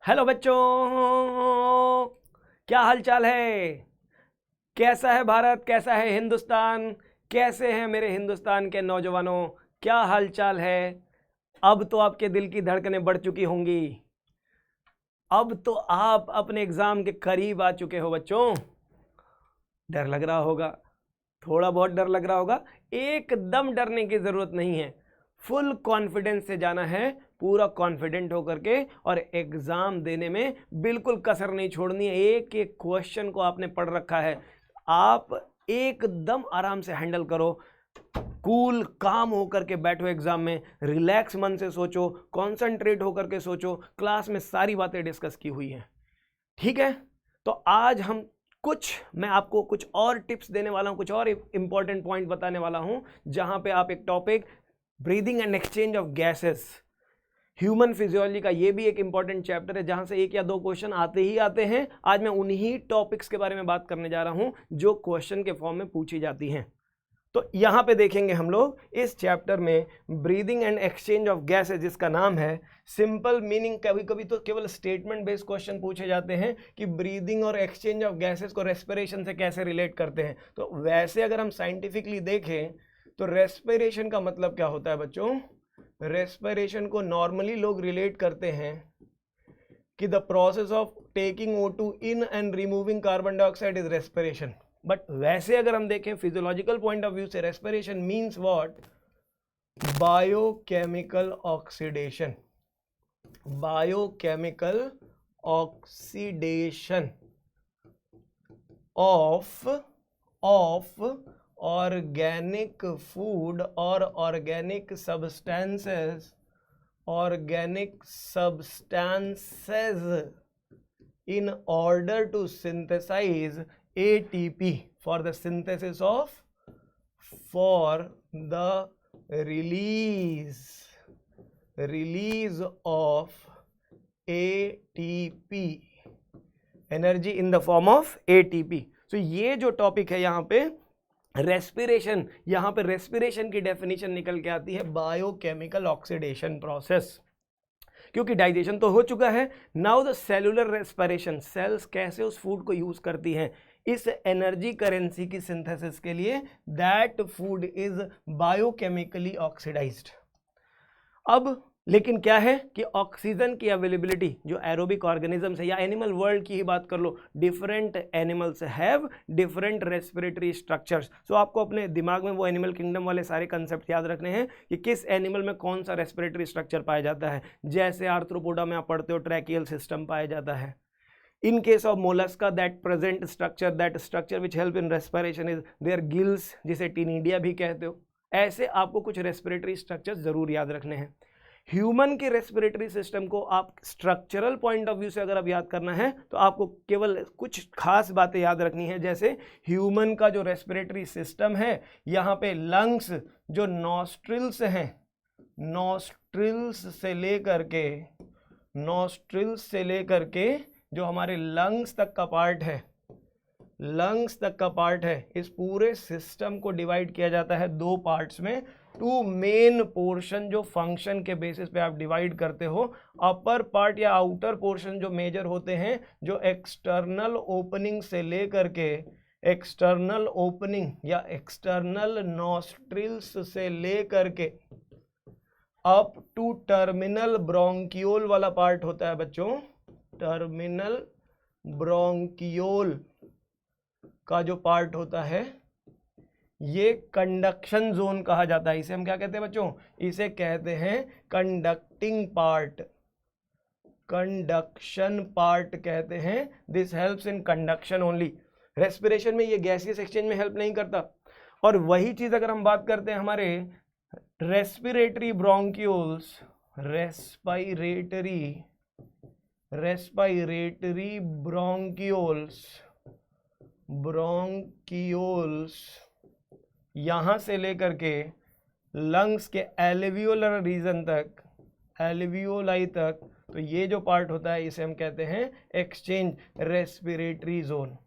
Hello बच्चों, क्या हाल चाल है? कैसा है भारत, कैसा है हिंदुस्तान? कैसे हैं मेरे हिंदुस्तान के नौजवानों? क्या हाल चाल है? अब तो आपके दिल की धड़कनें बढ़ चुकी होंगी। अब तो आप अपने एग्जाम के करीब आ चुके हो बच्चों। डर लग रहा होगा, थोड़ा बहुत डर लग रहा होगा। एकदम डरने की जरूरत नहीं है। फुल कॉन्फिडेंस से जाना है, पूरा कॉन्फिडेंट होकर के, और एग्जाम देने में बिल्कुल कसर नहीं छोड़नी है। एक एक क्वेश्चन को आपने पढ़ रखा है, आप एकदम आराम से हैंडल करो। कूल काम होकर के बैठो एग्जाम में, रिलैक्स मन से सोचो, कॉन्सेंट्रेट होकर के सोचो। क्लास में सारी बातें डिस्कस की हुई हैं, ठीक है? तो आज मैं आपको कुछ और टिप्स देने वाला हूं, कुछ और इंपॉर्टेंट पॉइंट बताने वाला हूं, जहां पे आप एक topic breathing and exchange of gases, human physiology का ये भी एक इंपॉर्टेंट चैप्टर है, जहां से एक या दो क्वेश्चन आते ही आते हैं। आज मैं उन्हीं टॉपिक्स के बारे में बात करने जा रहा हूं जो क्वेश्चन के फॉर्म में पूछी जाती हैं। तो यहां पे देखेंगे हम लोग इस चैप्टर में breathing and exchange of gases, जिसका नाम है सिंपल मीनिंग। कभी कभी तो केवल स्टेटमेंट बेस्ड क्वेश्चन पूछे जाते हैं कि ब्रीदिंग और एक्सचेंज ऑफ गैसेस को रेस्पिरेशन से कैसे रिलेट करते हैं। तो वैसे अगर हम साइंटिफिकली देखें तो रेस्पिरेशन का मतलब क्या होता है बच्चों? रेस्पिरेशन को नॉर्मली लोग रिलेट करते हैं कि the process of taking O2 in and removing carbon dioxide is respiration. But वैसे अगर हम देखें फिजियोलॉजिकल पॉइंट ऑफ व्यू से, respiration means what? Biochemical oxidation. Biochemical oxidation of organic food और organic substances in order to synthesize ATP for the release of ATP, energy in the form of ATP। तो ये जो topic है यहाँ पे respiration, यहाँ पे रेस्पिरेशन की डेफिनेशन निकल के आती है बायोकेमिकल ऑक्सीडेशन प्रोसेस, क्योंकि डाइजेशन तो हो चुका है। Now the cellular respiration, cells कैसे उस फूड को यूज करती हैं इस एनर्जी करेंसी की सिंथेसिस के लिए, that food is biochemically oxidised. अब लेकिन क्या है कि ऑक्सीजन की अवेलेबिलिटी जो एरोबिक ऑर्गेनिजम्स है या एनिमल वर्ल्ड की ही बात कर लो, different animals have different respiratory structures. So आपको अपने दिमाग में वो एनिमल किंगडम वाले सारे कंसेप्ट याद रखने हैं कि किस एनिमल में कौन सा रेस्पिरेटरी स्ट्रक्चर पाया जाता है। जैसे आर्थ्रोपोडा में आप पढ़ते हो ट्रैकियल सिस्टम पाया जाता है। In case of mollusca, that structure which help in respiration is their gills, जिसे टिनिडिया भी कहते हो। ऐसे आपको कुछ रेस्पिरेटरी स्ट्रक्चर्स जरूर याद रखने हैं। ह्यूमन के रेस्पिरेटरी सिस्टम को आप स्ट्रक्चरल पॉइंट ऑफ व्यू से अगर आप याद करना है तो आपको केवल कुछ खास बातें याद रखनी है। जैसे ह्यूमन का जो रेस्पिरेटरी सिस्टम है, यहाँ पे लंग्स जो नॉस्ट्रिल्स हैं, नॉस्ट्रिल्स से लेकर के जो हमारे लंग्स तक का पार्ट है, इस पूरे सिस्टम को डिवाइड किया जाता है दो पार्ट्स में। टू मेन पोर्शन जो फंक्शन के बेसिस पे आप डिवाइड करते हो, अपर पार्ट या आउटर पोर्शन जो मेजर होते हैं, जो एक्सटर्नल ओपनिंग से लेकर के एक्सटर्नल ओपनिंग या एक्सटर्नल नॉस्ट्रिल्स से लेकर के अप टू टर्मिनल ब्रोंकियोल वाला पार्ट होता है बच्चों। टर्मिनल ब्रोंकियोल का जो पार्ट होता है ये कंडक्शन जोन कहा जाता है। इसे हम क्या कहते हैं बच्चों? इसे कहते हैं कंडक्टिंग पार्ट, कंडक्शन पार्ट कहते हैं। This helps in conduction only. Respiration में ये गैसियस एक्सचेंज में हेल्प नहीं करता। और वही चीज अगर हम बात करते हैं हमारे रेस्पिरेटरी ब्रोंक्यूल्स, रेस्पिरेटरी ब्रोंक्यूल्स यहां से लेकर के लंग्स के एल्वियोलर रीजन तक, एल्वियोलाई तक, तो ये जो पार्ट होता है इसे हम कहते हैं एक्सचेंज रेस्पिरेटरी जोन।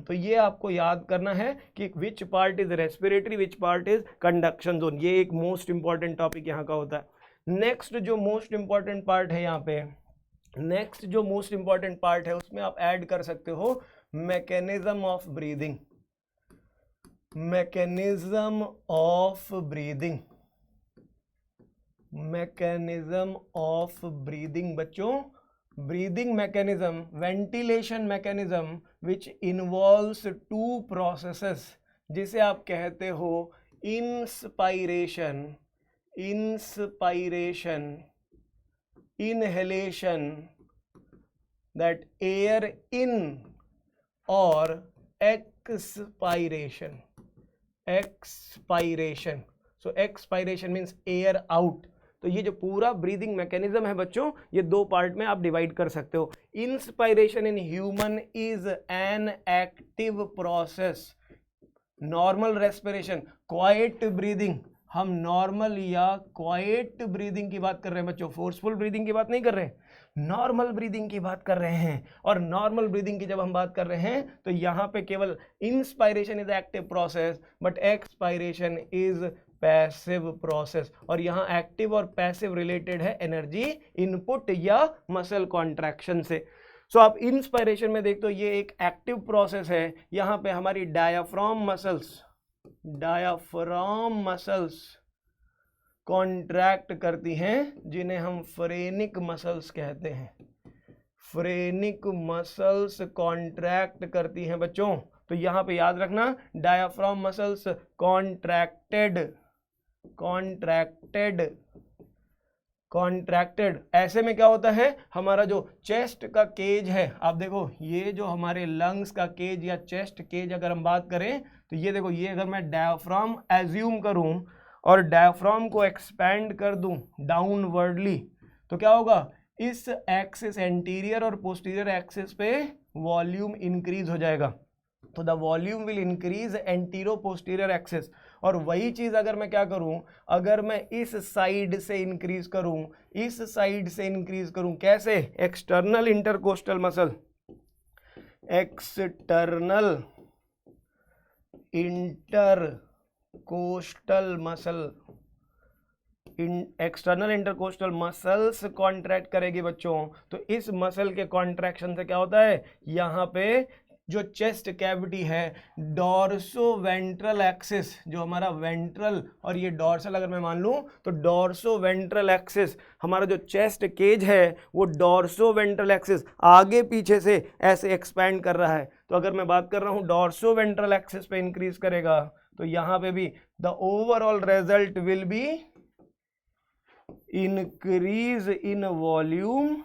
तो ये आपको याद करना है कि which part is respiratory, which part is conduction zone. ये एक मोस्ट इंपॉर्टेंट टॉपिक यहाँ का होता है। नेक्स्ट जो मोस्ट इंपॉर्टेंट पार्ट है यहाँ पे, नेक्स्ट जो मोस्ट इंपॉर्टेंट पार्ट है उसमें आप ऐड कर सकते हो mechanism of breathing, mechanism of breathing, mechanism of breathing बच्चों, breathing mechanism, ventilation mechanism which involves two processes, जिसे आप कहते हो inspiration, inspiration, inhalation, that air in, और expiration, expiration. So expiration means air out. तो ये जो पूरा ब्रीदिंग मैकेनिज्म है बच्चों, ये दो पार्ट में आप डिवाइड कर सकते हो। Inspiration in human is an active process, normal respiration, quite breathing, हम नॉर्मल या क्वाइट ब्रीदिंग की बात कर रहे हैं बच्चों, फोर्सफुल ब्रीदिंग की बात नहीं कर रहे हैं, नॉर्मल ब्रीदिंग की बात कर रहे हैं। और नॉर्मल ब्रीदिंग की जब हम बात कर रहे हैं तो यहाँ पे केवल inspiration is active process but expiration is passive process. और यहाँ एक्टिव और पैसिव रिलेटेड है एनर्जी इनपुट या मसल कॉन्ट्रैक्शन से। सो आप इंस्पायरेशन में देखते हो ये एक एक्टिव प्रोसेस है, यहाँ पे हमारी diaphragm muscles, diaphragm muscles contract करती हैं, जिन्हें हम फ्रेनिक मसल्स कहते हैं, फ्रेनिक मसल्स कॉन्ट्रैक्ट करती हैं बच्चों। तो यहाँ पे याद रखना diaphragm muscles contracted, contracted, contracted. ऐसे में क्या होता है, हमारा जो चेस्ट का केज है, आप देखो ये जो हमारे लंग्स का केज या चेस्ट केज अगर हम बात करें तो ये देखो, ये अगर मैं डायफ्राम एज्यूम करूं और डायफ्राम को एक्सपैंड कर दूं डाउनवर्डली तो क्या होगा, इस एक्सिस एंटीरियर और पोस्टीरियर एक्सिस पे वॉल्यूम इंक्रीज हो जाएगा। तो the volume will increase antero posterior axis. और वही चीज अगर मैं क्या करूं, अगर मैं इस साइड से इंक्रीज करूं, इस साइड से इंक्रीज करूं, कैसे, external intercostal muscle, external intercostal muscle, external intercostal muscles contract करेगी बच्चों। तो इस मसल के कॉन्ट्रैक्शन से क्या होता है, यहाँ पे जो चेस्ट कैविटी है, डॉर्सो वेंट्रल एक्सिस, जो हमारा वेंट्रल और ये डॉर्सल अगर मैं मान लूं तो डॉर्सो वेंट्रल एक्सिस, हमारा जो चेस्ट केज है वो डॉर्सो वेंट्रल एक्सिस आगे पीछे से ऐसे एक्सपैंड कर रहा है। तो अगर मैं बात कर रहा हूं डॉर्सो वेंट्रल एक्सिस पे इंक्रीज करेगा तो यहां पे भी the overall result will be increase in volume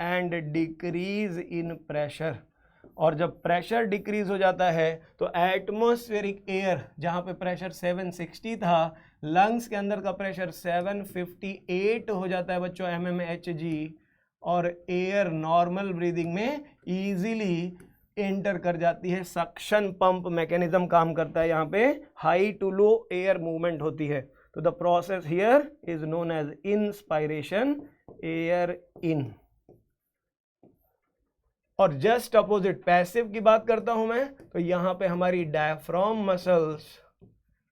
and decrease in pressure. और जब प्रेशर डिक्रीज हो जाता है तो एटमॉस्फेरिक एयर, जहाँ पे प्रेशर 760 था, लंग्स के अंदर का प्रेशर 758 हो जाता है बच्चों mmHg, और एयर नॉर्मल ब्रीदिंग में इजीली एंटर कर जाती है। सक्शन पंप मैकेनिज्म काम करता है, यहाँ पे high to low air movement होती है। तो the process here is known as inspiration, air in. और जस्ट अपोजिट पैसिव की बात करता हूं मैं, तो यहां पे हमारी diaphragm muscles,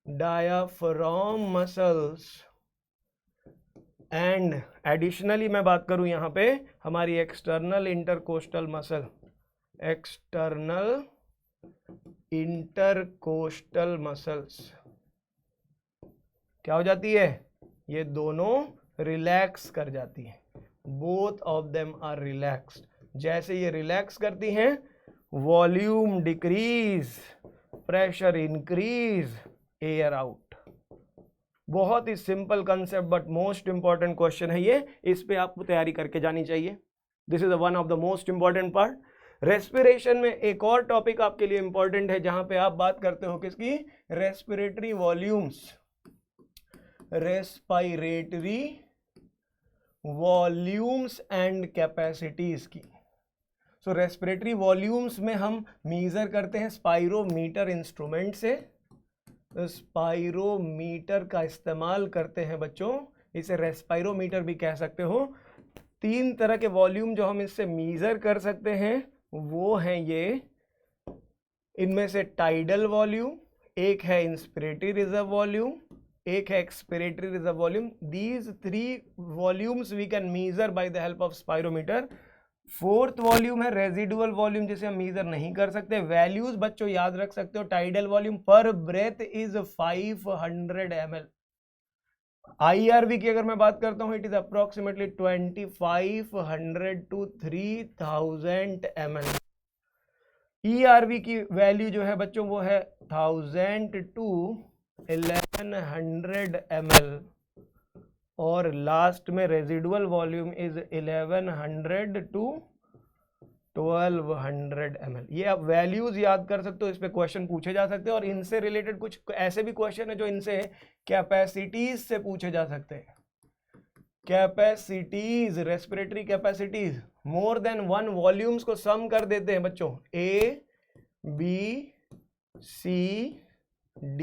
diaphragm muscles and additionally मैं बात करूं यहां पे हमारी external intercostal muscle, external intercostal muscles क्या हो जाती है, ये दोनों रिलैक्स कर जाती हैं। Both of them are relaxed. जैसे ये रिलैक्स करती हैं, volume decrease, pressure increase, air out. बहुत ही simple concept but most important question है ये, इस पे आपको तैयारी करके जानी चाहिए। This is one of the most important part. Respiration में एक और टॉपिक आपके लिए इंपॉर्टेंट है, जहां पे आप बात करते हो किसकी, respiratory volumes, respiratory volumes and capacities की। सो रेस्पिरेटरी वॉल्यूम्स में हम मीजर करते हैं स्पाइरोमीटर इंस्ट्रूमेंट से। तो स्पाइरोमीटर का इस्तेमाल करते हैं बच्चों, इसे रेस्पाइरोमीटर भी कह सकते हो। 3 तरह के वॉल्यूम जो हम इससे मीजर कर सकते हैं वो हैं ये, इनमें से टाइडल वॉल्यूम, एक है इंस्पिरेटरी रिजर्व वॉल्यूम, एक है expiratory reserve volume. These 3 volumes we can measure by the help of spirometer. Fourth volume है रेजिडुअल वॉल्यूम, जिसे हम मेजर नहीं कर सकते। वैल्यूज बच्चों याद रख सकते हो, टाइडल वॉल्यूम पर ब्रेथ इज 500 ml। IRV की अगर मैं बात करता हूं, it is approximately 2500 to 3000 ml। ERV की वैल्यू जो है बच्चों वो है 1000 to 1100 ml। और लास्ट में residual volume is 1100 to 1200 ml। ये आप वैल्यूज याद कर सकते हो, इस पे क्वेश्चन पूछे जा सकते हैं। और इनसे रिलेटेड कुछ ऐसे भी क्वेश्चन है जो इनसे कैपेसिटीज से पूछे जा सकते हैं। कैपेसिटीज, रेस्पिरेटरी कैपेसिटीज, मोर देन 1 वॉल्यूम्स को सम कर देते हैं बच्चों। A, B, C, D,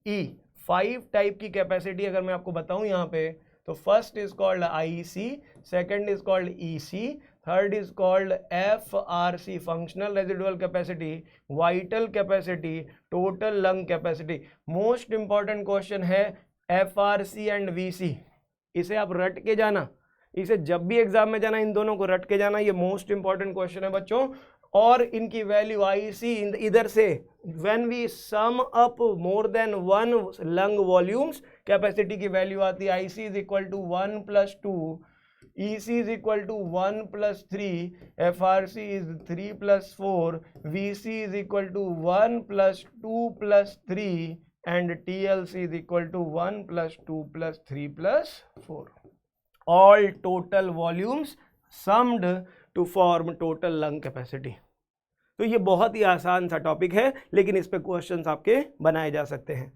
E, 5 type की कैपेसिटी अगर मैं आपको बताऊं यहाँ पे, तो first is called IC, second is called EC, third is called FRC, functional residual capacity, vital capacity, total lung capacity. Most important question है FRC एंड VC, इसे आप रट के जाना, इसे जब भी एग्जाम में जाना इन दोनों को रट के जाना, ये मोस्ट इंपॉर्टेंट क्वेश्चन है बच्चों। और इनकी वैल्यू IC इधर से when we sum up more than 1 lung volumes, capacity की वैल्यू आती है IC is equal to 1 + 2, EC is equal to 1 + 3, FRC is 3 + 4, VC is equal to 1 + 2 + 3 and TLC is equal to 1 + 2 + 3 + 4. All total volumes summed to form total lung capacity. तो ये बहुत ही आसान सा topic है, लेकिन इस पे क्वेश्चंस आपके बनाए जा सकते हैं।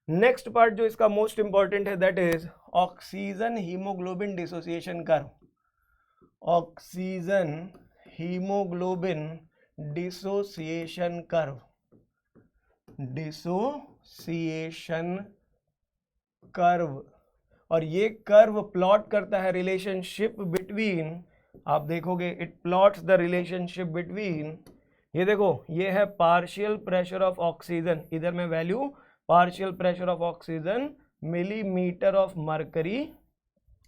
नेक्स्ट पार्ट जो इसका मोस्ट इंपॉर्टेंट है that is oxygen haemoglobin dissociation curve. Oxygen haemoglobin dissociation curve, dissociation curve. और ये कर्व प्लॉट करता है रिलेशनशिप बिटवीन, आप देखोगे it plots the relationship between, ये देखो ये है पार्शियल प्रेशर ऑफ ऑक्सीजन, इधर में value partial pressure of oxygen millimetre of mercury,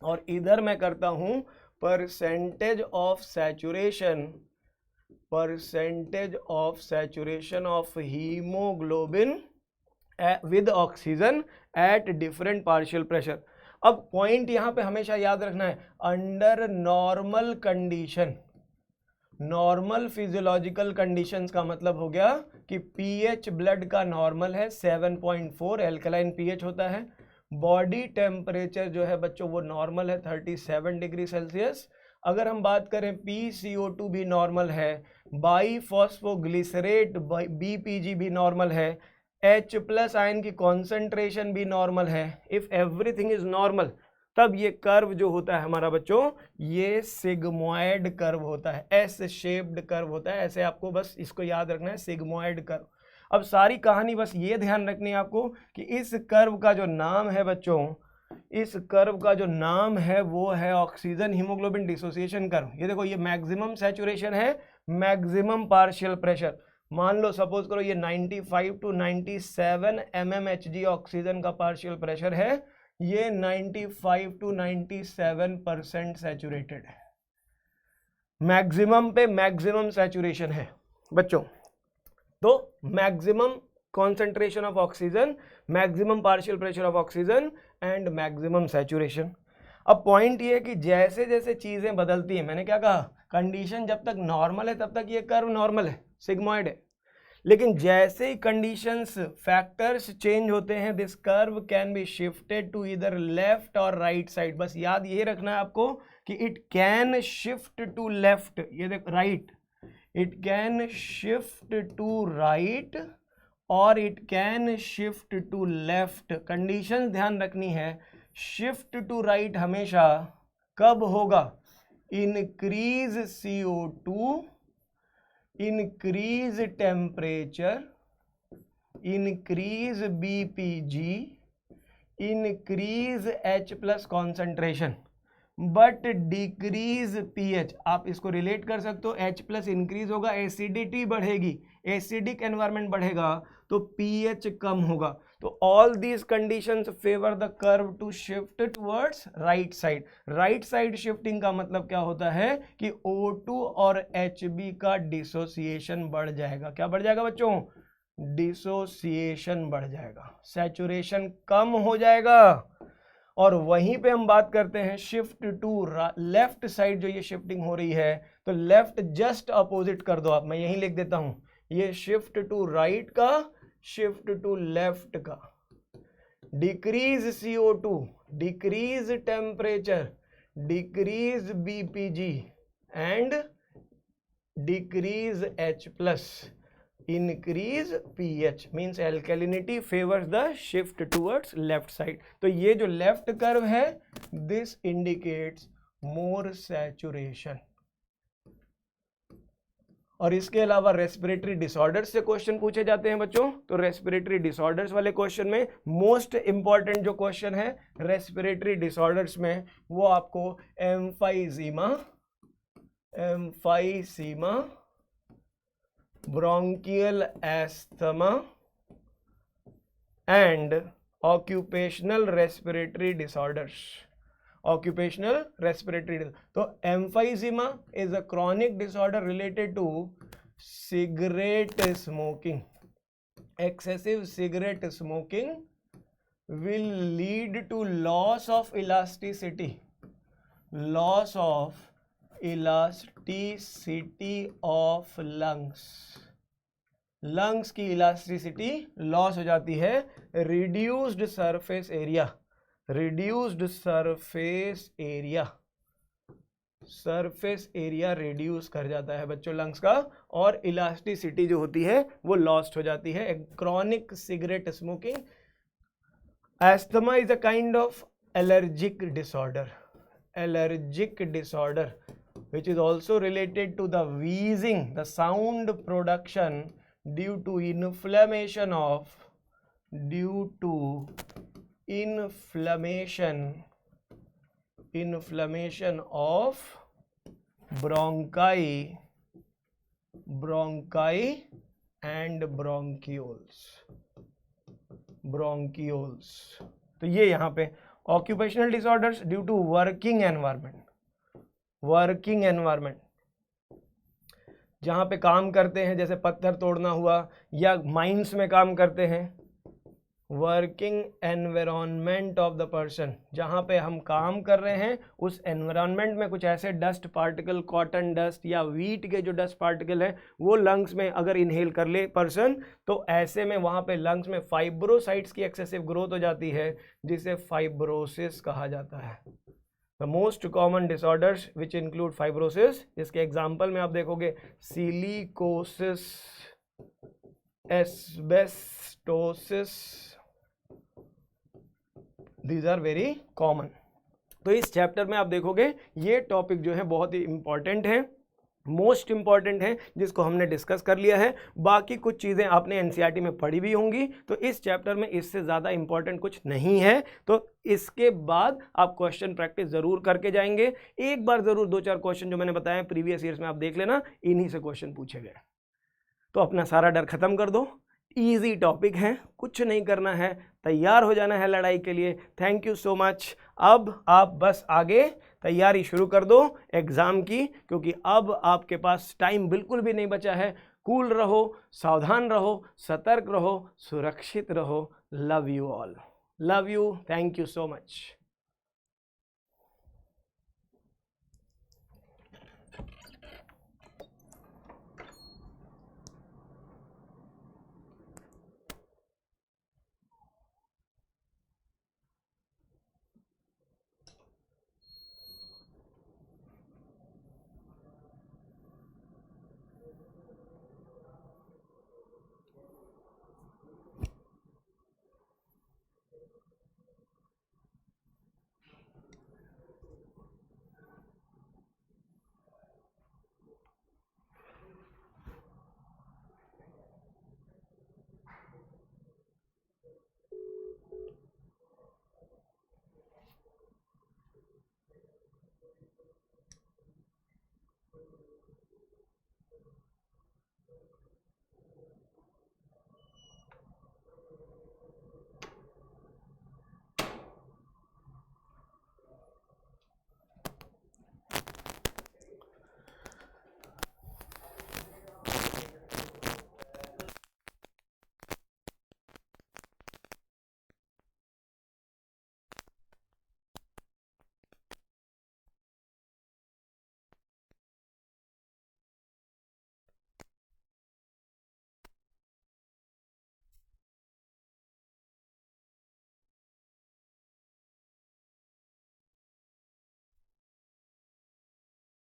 और इधर मैं करता हूं percentage of saturation, percentage of saturation of haemoglobin with oxygen at different partial pressure. अब पॉइंट यहां पे हमेशा याद रखना है, under normal condition, normal physiological conditions का मतलब हो गया कि पीएच ब्लड का नॉर्मल है 7.4, एल्कलाइन पीएच होता है। बॉडी टेम्परेचर जो है बच्चों वो नॉर्मल है 37 डिग्री सेल्सियस। अगर हम बात करें PCO2 भी नॉर्मल है, बाईफॉस्फोग्लिसरेट BPG भी नॉर्मल है, H+ आयन की कॉन्सेंट्रेशन भी नॉर्मल है। इफ एवरीथिंग इज नॉर्मल, तब ये कर्व जो होता है हमारा बच्चों, ये सिग्मोइड कर्व होता है, एस शेप्ड कर्व होता है। ऐसे आपको बस इसको याद रखना है, सिग्मोइड कर्व। अब सारी कहानी बस ये ध्यान रखनी है आपको कि इस कर्व का जो नाम है बच्चों, इस कर्व का जो नाम है वो है ऑक्सीजन हीमोग्लोबिन डिसोसिएशन कर्व। ये देखो ये मैक्सिमम सैचुरेशन है, मैक्सिमम पार्शियल प्रेशर। मान लो सपोज करो ये 95 to 97 mmHg ऑक्सीजन का पार्शियल प्रेशर है, ये 95 to 97% सैचुरेटेड है, मैक्सिमम पे मैक्सिमम सैचुरेशन है बच्चों। तो maximum concentration of oxygen, maximum partial pressure of oxygen and maximum saturation. अब पॉइंट ये है कि जैसे जैसे चीजें बदलती हैं, मैंने क्या कहा, कंडीशन जब तक नॉर्मल है तब तक ये कर्व नॉर्मल है, सिग्मोइड है। लेकिन जैसे ही कंडीशंस फैक्टर्स चेंज होते हैं, this curve can be shifted to इधर लेफ्ट और राइट साइड। बस याद ये रखना है आपको कि it can shift to left, ये देख right, it can shift to right और it can shift to left. Condition ध्यान रखनी है, शिफ्ट टू राइट हमेशा कब होगा, increase CO2, increase temperature, increase BPG, increase H+ concentration but decrease pH। आप इसको रिलेट कर सकते हो, H+ इंक्रीज होगा, एसिडिटी बढ़ेगी, एसिडिक एनवायरनमेंट बढ़ेगा तो pH कम होगा। तो all these conditions favour the curve to shift towards right side. Right side shifting का मतलब क्या होता है कि O2 और HB का डिसोसिएशन बढ़ जाएगा। क्या बढ़ जाएगा बच्चों? डिसोसिएशन बढ़ जाएगा, सैचुरेशन कम हो जाएगा। और वहीं पे हम बात करते हैं शिफ्ट टू लेफ्ट साइड, जो ये शिफ्टिंग हो रही है, तो लेफ्ट जस्ट अपोजिट कर दो आप, मैं यहीं लिख देता हूं, ये शिफ्ट टू राइट का, शिफ्ट टू लेफ्ट का। Decrease CO2, decrease temperature, decrease BPG and decrease H+, increase pH means alkalinity favors the shift towards left side। तो ये जो लेफ्ट कर्व है, this indicates more saturation। और इसके अलावा respiratory disorders से क्वेश्चन पूछे जाते हैं बच्चों। तो रेस्पिरेटरी डिसऑर्डर्स वाले क्वेश्चन में मोस्ट इंपॉर्टेंट जो क्वेश्चन है रेस्पिरेटरी डिसऑर्डर्स में, वो आपको emphysema, bronchial asthma and occupational respiratory disorders। occupational respiratory तो emphysema is a chronic disorder related to cigarette smoking। excessive cigarette smoking will lead to loss of elasticity, loss of elasticity of lungs. Lungs की elasticity loss हो जाती है। Reduced surface area, reduced surface area, surface area reduce कर जाता है बच्चों lungs का, और इलास्टिसिटी जो होती है वो लॉस्ट हो जाती है। Chronic cigarette smoking. Asthma is a kind of allergic disorder, allergic disorder which is also related to the wheezing, the sound production due to inflammation of bronchi and bronchioles। तो ये यहाँ पे occupational disorders due to working environment, जहां पे काम करते हैं, जैसे पत्थर तोड़ना हुआ या माइंस में काम करते हैं। Working environment of the person, जहां पे हम काम कर रहे हैं उस एनवायरनमेंट में कुछ ऐसे डस्ट पार्टिकल, कॉटन डस्ट या व्हीट के जो डस्ट पार्टिकल है वो लंग्स में अगर इनहेल कर ले पर्सन, तो ऐसे में वहां पे लंग्स में फाइब्रोसाइट्स की एक्सेसिव ग्रोथ हो जाती है, जिसे फाइब्रोसिस कहा जाता है। The most common disorders which include fibrosis, इसके एग्जाम्पल में आप देखोगे silicosis, asbestosis, these are very common. तो इस चैप्टर में आप देखोगे ये टॉपिक जो है बहुत ही इंपॉर्टेंट है, मोस्ट इंपॉर्टेंट है, जिसको हमने डिस्कस कर लिया है। बाकी कुछ चीज़ें आपने एनसीईआरटी में पढ़ी भी होंगी, तो इस चैप्टर में इससे ज़्यादा इंपॉर्टेंट कुछ नहीं है। तो इसके बाद आप क्वेश्चन प्रैक्टिस ज़रूर करके जाएंगे। एक बार ज़रूर 2-4 क्वेश्चन जो मैंने बताया प्रीवियस ईयर्स में आप देख लेना, इन्हीं से क्वेश्चन पूछे गए। तो अपना सारा डर खत्म कर दो, इजी टॉपिक है, कुछ नहीं करना है, तैयार हो जाना है लड़ाई के लिए। Thank you so much. अब आप बस आगे तैयारी शुरू कर दो एग्जाम की, क्योंकि अब आपके पास टाइम बिल्कुल भी नहीं बचा है। कूल रहो, सावधान रहो, सतर्क रहो, सुरक्षित रहो। Love you all, love you, thank you so much.